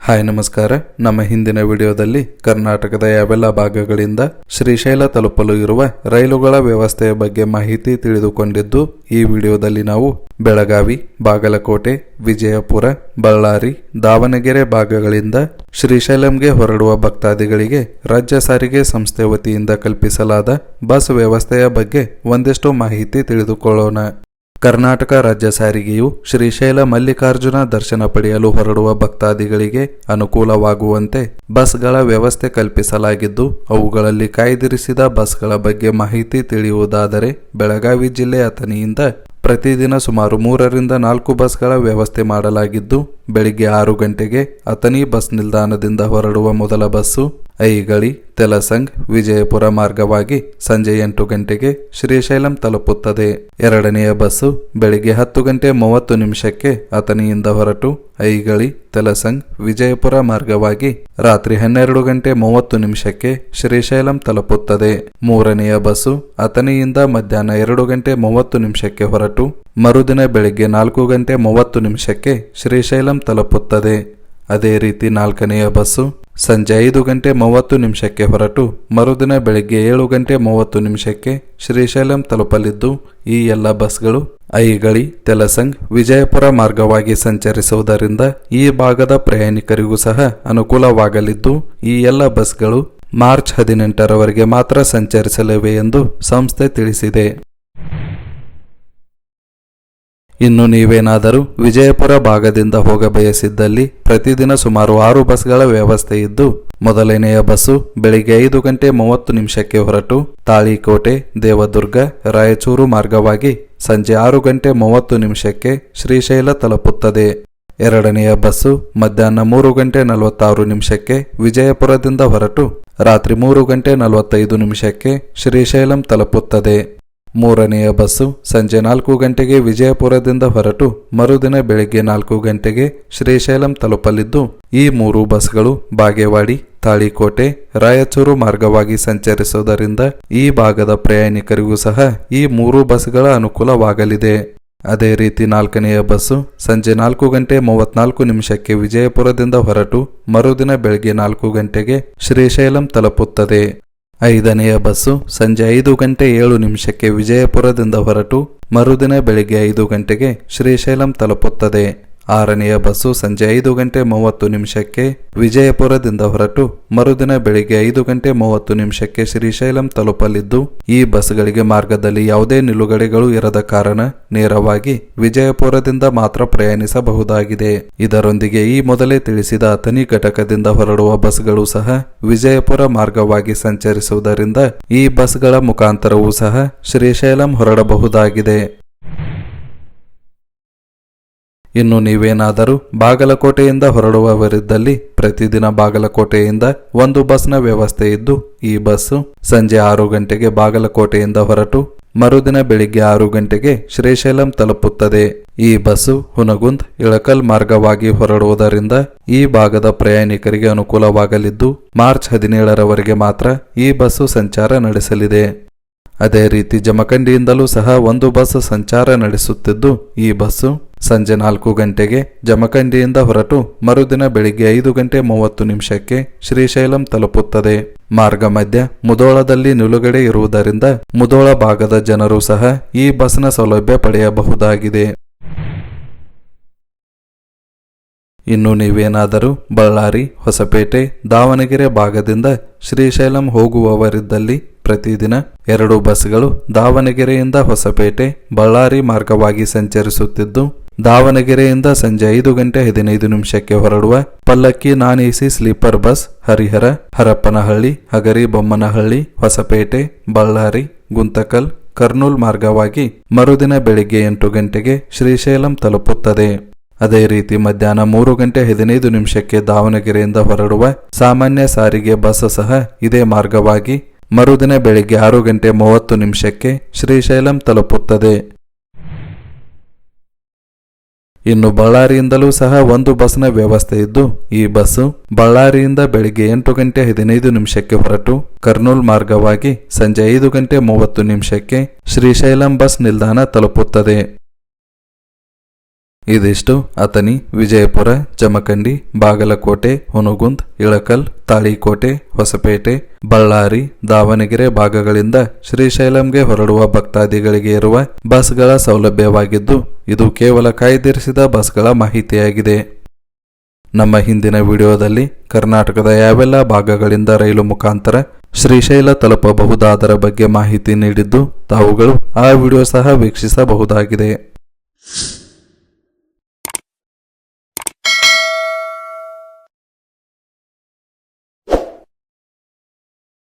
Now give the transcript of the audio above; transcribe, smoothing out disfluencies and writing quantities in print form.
Hi ನಮಸ್ಕಾರ. ನಮ್ಮ ಹಿಂದಿನ ವಿಡಿಯೋದಲ್ಲಿ ಕರ್ನಾಟಕದ ಯಾವೆಲ್ಲ ಭಾಗಗಳಿಂದ ಶ್ರೀಶೈಲ ತಲುಪಲು ಇರುವ ರೈಲುಗಳ ವ್ಯವಸ್ಥೆಯ ಬಗ್ಗೆ ಮಾಹಿತಿ ತಿಳಿದುಕೊಂಡಿದ್ದು, ಈ ವಿಡಿಯೋದಲ್ಲಿ ನಾವು ಬೆಳಗಾವಿ, ಬಾಗಲಕೋಟೆ, ವಿಜಯಪುರ, ಬಳ್ಳಾರಿ, ದಾವಣಗೆರೆ ಭಾಗಗಳಿಂದ ಶ್ರೀಶೈಲಂಗೆ ಹೊರಡುವ ಭಕ್ತಾದಿಗಳಿಗೆ ರಾಜ್ಯ ಸಾರಿಗೆ ಸಂಸ್ಥೆ ವತಿಯಿಂದ ಕಲ್ಪಿಸಲಾದ ಬಸ್ ವ್ಯವಸ್ಥೆಯ ಬಗ್ಗೆ ಒಂದಿಷ್ಟು ಮಾಹಿತಿ ತಿಳಿದುಕೊಳ್ಳೋಣ. ಕರ್ನಾಟಕ ರಾಜ್ಯ ಸಾರಿಗೆಯು ಶ್ರೀಶೈಲ ಮಲ್ಲಿಕಾರ್ಜುನ ದರ್ಶನ ಪಡೆಯಲು ಹೊರಡುವ ಭಕ್ತಾದಿಗಳಿಗೆ ಅನುಕೂಲವಾಗುವಂತೆ ಬಸ್ಗಳ ವ್ಯವಸ್ಥೆ ಕಲ್ಪಿಸಲಾಗಿದ್ದು, ಅವುಗಳಲ್ಲಿ ಕಾಯ್ದಿರಿಸಿದ ಬಸ್ಗಳ ಬಗ್ಗೆ ಮಾಹಿತಿ ತಿಳಿಯುವುದಾದರೆ ಬೆಳಗಾವಿ ಜಿಲ್ಲೆ ಅಥಣಿಯಿಂದ ಪ್ರತಿದಿನ ಸುಮಾರು 3 ರಿಂದ 4 ಬಸ್ಗಳ ವ್ಯವಸ್ಥೆ ಮಾಡಲಾಗಿದ್ದು, ಬೆಳಿಗ್ಗೆ 6 ಗಂಟೆಗೆ ಅಥಣಿ ಬಸ್ ನಿಲ್ದಾಣದಿಂದ ಹೊರಡುವ ಮೊದಲ ಬಸ್ಸು ಐಗಳಿ, ತೆಲಸಂಗ್, ವಿಜಯಪುರ ಮಾರ್ಗವಾಗಿ ಸಂಜೆ 8 ಗಂಟೆಗೆ ಶ್ರೀಶೈಲಂ ತಲುಪುತ್ತದೆ. ಎರಡನೆಯ ಬಸ್ಸು ಬೆಳಿಗ್ಗೆ 10 ಗಂಟೆ 30 ನಿಮಿಷಕ್ಕೆ ಅಥಣಿಯಿಂದ ಹೊರಟು ಐಗಳಿ, ತೆಲಸಂಗ್, ವಿಜಯಪುರ ಮಾರ್ಗವಾಗಿ ರಾತ್ರಿ 12 ಗಂಟೆ 30 ನಿಮಿಷಕ್ಕೆ ಶ್ರೀಶೈಲಂ ತಲುಪುತ್ತದೆ. ಮೂರನೆಯ ಬಸ್ಸು ಅಥಣಿಯಿಂದ ಮಧ್ಯಾಹ್ನ 2 ಗಂಟೆ 30 ನಿಮಿಷಕ್ಕೆ ಹೊರಟು ಮರುದಿನ ಬೆಳಿಗ್ಗೆ 4 ಗಂಟೆ 30 ನಿಮಿಷಕ್ಕೆ ಶ್ರೀಶೈಲಂ ತಲುಪುತ್ತದೆ. ಅದೇ ರೀತಿ ನಾಲ್ಕನೆಯ ಬಸ್ಸು ಸಂಜೆ 5 ಗಂಟೆ 30 ನಿಮಿಷಕ್ಕೆ ಹೊರಟು ಮರುದಿನ ಬೆಳಿಗ್ಗೆ 7 ಗಂಟೆ 30 ನಿಮಿಷಕ್ಕೆ ಶ್ರೀಶೈಲಂ ತಲುಪಲಿದ್ದು, ಈ ಎಲ್ಲ ಬಸ್ಗಳು ಐಗಳಿ, ತೆಲಸಂಗ್, ವಿಜಯಪುರ ಮಾರ್ಗವಾಗಿ ಸಂಚರಿಸುವುದರಿಂದ ಈ ಭಾಗದ ಪ್ರಯಾಣಿಕರಿಗೂ ಸಹ ಅನುಕೂಲವಾಗಲಿದ್ದು, ಈ ಎಲ್ಲ ಬಸ್ಗಳು ಮಾರ್ಚ್ 18ರವರೆಗೆ ಮಾತ್ರ ಸಂಚರಿಸಲಿವೆ ಎಂದು ಸಂಸ್ಥೆ ತಿಳಿಸಿದೆ. ಇನ್ನು ನೀವೇನಾದರೂ ವಿಜಯಪುರ ಭಾಗದಿಂದ ಹೋಗಬಯಸಿದ್ದಲ್ಲಿ ಪ್ರತಿದಿನ ಸುಮಾರು 6 ಬಸ್ಗಳ ವ್ಯವಸ್ಥೆ ಇದ್ದು, ಮೊದಲನೆಯ ಬಸ್ಸು ಬೆಳಿಗ್ಗೆ 5 ಗಂಟೆ 30 ನಿಮಿಷಕ್ಕೆ ಹೊರಟು ತಾಳಿಕೋಟೆ, ದೇವದುರ್ಗ, ರಾಯಚೂರು ಮಾರ್ಗವಾಗಿ ಸಂಜೆ 6 ಗಂಟೆ 30 ನಿಮಿಷಕ್ಕೆ ಶ್ರೀಶೈಲ ತಲುಪುತ್ತದೆ. ಎರಡನೆಯ ಬಸ್ಸು ಮಧ್ಯಾಹ್ನ 3 ಗಂಟೆ 46 ನಿಮಿಷಕ್ಕೆ ವಿಜಯಪುರದಿಂದ ಹೊರಟು ರಾತ್ರಿ 3 ಗಂಟೆ 45 ನಿಮಿಷಕ್ಕೆ ಶ್ರೀಶೈಲಂ ತಲುಪುತ್ತದೆ. ಮೂರನೆಯ ಬಸ್ಸು ಸಂಜೆ 4 ಗಂಟೆಗೆ ವಿಜಯಪುರದಿಂದ ಹೊರಟು ಮರುದಿನ ಬೆಳಿಗ್ಗೆ 4 ಗಂಟೆಗೆ ಶ್ರೀಶೈಲಂ ತಲುಪಲಿದ್ದು, ಈ 3 ಬಸ್ಗಳು ಬಾಗೇವಾಡಿ, ತಾಳಿಕೋಟೆ, ರಾಯಚೂರು ಮಾರ್ಗವಾಗಿ ಸಂಚರಿಸುವುದರಿಂದ ಈ ಭಾಗದ ಪ್ರಯಾಣಿಕರಿಗೂ ಸಹ ಈ 3 ಬಸ್ಗಳ ಅನುಕೂಲವಾಗಲಿದೆ. ಅದೇ ರೀತಿ ನಾಲ್ಕನೆಯ ಬಸ್ಸು ಸಂಜೆ 4 ಗಂಟೆ 34 ನಿಮಿಷಕ್ಕೆ ವಿಜಯಪುರದಿಂದ ಹೊರಟು ಮರುದಿನ ಬೆಳಿಗ್ಗೆ 4 ಗಂಟೆಗೆ ಶ್ರೀಶೈಲಂ ತಲುಪುತ್ತದೆ. ಐದನೆಯ ಬಸ್ಸು ಸಂಜೆ 5 ಗಂಟೆ 7 ನಿಮಿಷಕ್ಕೆ ವಿಜಯಪುರದಿಂದ ಹೊರಟು ಮರುದಿನ ಬೆಳಿಗ್ಗೆ 5 ಗಂಟೆಗೆ ಶ್ರೀಶೈಲಂ ತಲುಪುತ್ತದೆ. ಆರನೆಯ ಬಸ್ಸು ಸಂಜೆ 5 ಗಂಟೆ 30 ನಿಮಿಷಕ್ಕೆ ವಿಜಯಪುರದಿಂದ ಹೊರಟು ಮರುದಿನ ಬೆಳಿಗ್ಗೆ 5 ಗಂಟೆ 30 ನಿಮಿಷಕ್ಕೆ ಶ್ರೀಶೈಲಂ ತಲುಪಲಿದ್ದು, ಈ ಬಸ್ಗಳಿಗೆ ಮಾರ್ಗದಲ್ಲಿ ಯಾವುದೇ ನಿಲುಗಡೆಗಳು ಇರದ ಕಾರಣ ನೇರವಾಗಿ ವಿಜಯಪುರದಿಂದ ಮಾತ್ರ ಪ್ರಯಾಣಿಸಬಹುದಾಗಿದೆ. ಇದರೊಂದಿಗೆ ಈ ಮೊದಲೇ ತಿಳಿಸಿದ ಅಥಣಿ ಘಟಕದಿಂದ ಹೊರಡುವ ಬಸ್ಗಳು ಸಹ ವಿಜಯಪುರ ಮಾರ್ಗವಾಗಿ ಸಂಚರಿಸುವುದರಿಂದ ಈ ಬಸ್ಗಳ ಮುಖಾಂತರವೂ ಸಹ ಶ್ರೀಶೈಲಂ ಹೊರಡಬಹುದಾಗಿದೆ. ಇನ್ನು ನೀವೇನಾದರೂ ಬಾಗಲಕೋಟೆಯಿಂದ ಹೊರಡುವವರಿದ್ದಲ್ಲಿ ಪ್ರತಿದಿನ ಬಾಗಲಕೋಟೆಯಿಂದ ಒಂದು ಬಸ್ನ ವ್ಯವಸ್ಥೆ ಇದ್ದು, ಈ ಬಸ್ಸು ಸಂಜೆ 6 ಗಂಟೆಗೆ ಬಾಗಲಕೋಟೆಯಿಂದ ಹೊರಟು ಮರುದಿನ ಬೆಳಿಗ್ಗೆ 6 ಗಂಟೆಗೆ ಶ್ರೀಶೈಲಂ ತಲುಪುತ್ತದೆ. ಈ ಬಸ್ಸು ಹುನಗುಂದ್, ಇಳಕಲ್ ಮಾರ್ಗವಾಗಿ ಹೊರಡುವುದರಿಂದ ಈ ಭಾಗದ ಪ್ರಯಾಣಿಕರಿಗೆ ಅನುಕೂಲವಾಗಲಿದ್ದು, ಮಾರ್ಚ್ 17ರವರೆಗೆ ಮಾತ್ರ ಈ ಬಸ್ಸು ಸಂಚಾರ ನಡೆಸಲಿದೆ. ಅದೇ ರೀತಿ ಜಮಖಂಡಿಯಿಂದಲೂ ಸಹ ಒಂದು ಬಸ್ ಸಂಚಾರ ನಡೆಸುತ್ತಿದ್ದು, ಈ ಬಸ್ಸು ಸಂಜೆ 4 ಗಂಟೆಗೆ ಜಮಖಂಡಿಯಿಂದ ಹೊರಟು ಮರುದಿನ ಬೆಳಿಗ್ಗೆ 5 ಗಂಟೆ 30 ನಿಮಿಷಕ್ಕೆ ಶ್ರೀಶೈಲಂ ತಲುಪುತ್ತದೆ. ಮಾರ್ಗ ಮಧ್ಯ ಮುಧೋಳದಲ್ಲಿ ನಿಲುಗಡೆ ಇರುವುದರಿಂದ ಮುಧೋಳ ಭಾಗದ ಜನರು ಸಹ ಈ ಬಸ್ನ ಸೌಲಭ್ಯ ಪಡೆಯಬಹುದಾಗಿದೆ. ಇನ್ನು ನೀವೇನಾದರೂ ಬಳ್ಳಾರಿ, ಹೊಸಪೇಟೆ, ದಾವಣಗೆರೆ ಭಾಗದಿಂದ ಶ್ರೀಶೈಲಂ ಹೋಗುವವರಿದ್ದಲ್ಲಿ ಪ್ರತಿದಿನ 2 ಬಸ್ಗಳು ದಾವಣಗೆರೆಯಿಂದ ಹೊಸಪೇಟೆ, ಬಳ್ಳಾರಿ ಮಾರ್ಗವಾಗಿ ಸಂಚರಿಸುತ್ತಿದ್ದು, ದಾವಣಗೆರೆಯಿಂದ ಸಂಜೆ 5 ಗಂಟೆ 15 ನಿಮಿಷಕ್ಕೆ ಹೊರಡುವ Pallakki non AC sleeper bus Harihara, Harapanahalli, Hagari Bommanahalli, Hosapete, Ballari, Guntakal, Kurnool ಮಾರ್ಗವಾಗಿ ಮರುದಿನ ಬೆಳಿಗ್ಗೆ 8 ಗಂಟೆಗೆ ಶ್ರೀಶೈಲಂ ತಲುಪುತ್ತದೆ. ಅದೇ ರೀತಿ ಮಧ್ಯಾಹ್ನ 3 ಗಂಟೆ 15 ನಿಮಿಷಕ್ಕೆ ದಾವಣಗೆರೆಯಿಂದ ಹೊರಡುವ ಸಾಮಾನ್ಯ ಸಾರಿಗೆ ಬಸ್ ಸಹ ಇದೇ ಮಾರ್ಗವಾಗಿ ಮರುದಿನ ಬೆಳಿಗ್ಗೆ 6 ಗಂಟೆ 30 ನಿಮಿಷಕ್ಕೆ ಶ್ರೀಶೈಲಂ ತಲುಪುತ್ತದೆ. ಇನ್ನು ಬಳ್ಳಾರಿಯಿಂದಲೂ ಸಹ ಒಂದು ಬಸ್ನ ವ್ಯವಸ್ಥೆ ಇದ್ದು, ಈ ಬಸ್ಸು ಬಳ್ಳಾರಿಯಿಂದ ಬೆಳಿಗ್ಗೆ 8 ಗಂಟೆ 15 ನಿಮಿಷಕ್ಕೆ ಹೊರಟು ಕರ್ನೂಲ್ ಮಾರ್ಗವಾಗಿ ಸಂಜೆ 5 ಗಂಟೆ 30 ನಿಮಿಷಕ್ಕೆ ಶ್ರೀಶೈಲಂ ಬಸ್ ನಿಲ್ದಾಣ ತಲುಪುತ್ತದೆ. ಇದಿಷ್ಟು ಅಥಣಿ, ವಿಜಯಪುರ, ಜಮಖಂಡಿ, ಬಾಗಲಕೋಟೆ, ಹುನಗುಂದ್, ಇಳಕಲ್, ತಾಳಿಕೋಟೆ, ಹೊಸಪೇಟೆ, ಬಳ್ಳಾರಿ, ದಾವಣಗೆರೆ ಭಾಗಗಳಿಂದ ಶ್ರೀಶೈಲಂಗೆ ಹೊರಡುವ ಭಕ್ತಾದಿಗಳಿಗೆ ಇರುವ ಬಸ್ಗಳ ಸೌಲಭ್ಯವಾಗಿದ್ದು, ಇದು ಕೇವಲ ಕಾಯ್ದಿರಿಸಿದ ಬಸ್ಗಳ ಮಾಹಿತಿಯಾಗಿದೆ. ನಮ್ಮ ಹಿಂದಿನ ವಿಡಿಯೋದಲ್ಲಿ ಕರ್ನಾಟಕದ ಯಾವೆಲ್ಲ ಭಾಗಗಳಿಂದ ರೈಲು ಮುಖಾಂತರ ಶ್ರೀಶೈಲ ತಲುಪಬಹುದಾದರ ಬಗ್ಗೆ ಮಾಹಿತಿ ನೀಡಿದ್ದು, ತಾವುಗಳು ಆ ವಿಡಿಯೋ ಸಹ ವೀಕ್ಷಿಸಬಹುದಾಗಿದೆ.